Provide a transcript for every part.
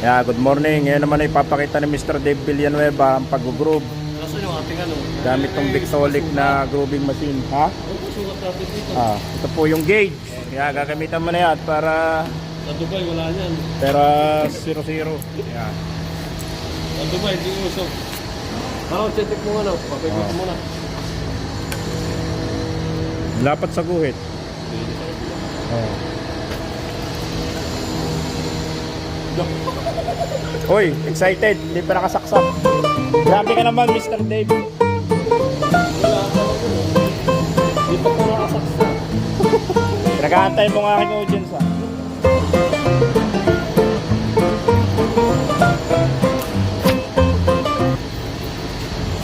Yeah, good morning. Ngayon naman ay papakita ni Mr. Dave Villanueva ang pag-groove Nasaan yung ating ano? gamit tong Victolic na grooving machine. Ha? Sukat natin dito. Ito po yung gauge. Yeah, gagamitan mo na yan para Sa Dubai wala niyan. 0-0. Yeah. Sa Dubai hindi usok. Check mo ano, papikot mo na. Lapat sa guhit. Hoy, excited. Hindi pa nakasaksak. Grabe ka naman, Mr. Dave. Wala pa ako. Hindi pa ko nakasaksa. Nag-aantay mo nga aking audience, ha?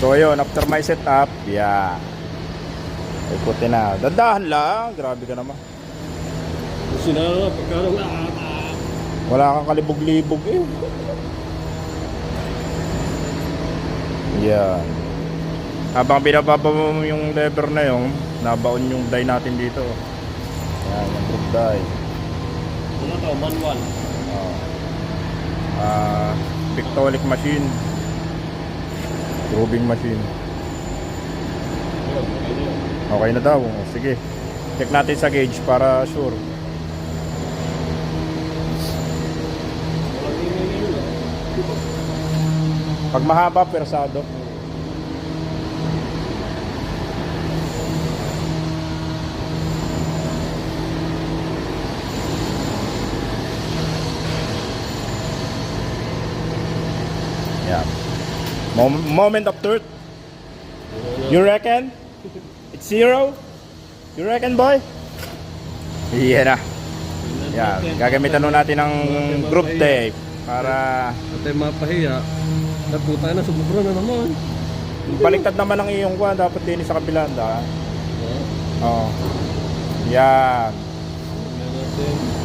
So ayun, after my setup, yeah. Ikutin na. Dandahan lang. Grabe ka naman. Sinara, pagkarong Wala kang kalibog-libog eh. Yeah. Habang binababa mo yung lever na yung nabaon yung die natin dito. Yan, yung groove die. Ano to, manual. Victolic machine. Grooving machine. Okay na daw. Sige. Check natin sa gauge para sure. Pag mahaba, persado. Yeah. Moment of truth. You reckon? It's 0? You reckon, boy? Yeah na. Yeah. Gagamitan nun natin ng group tape para Ate mapahiya. Naputa na, sumubra na naman. baliktad naman ang iyong kuha. Dapat din sa kabila. Oo. Yan. Tingnan natin.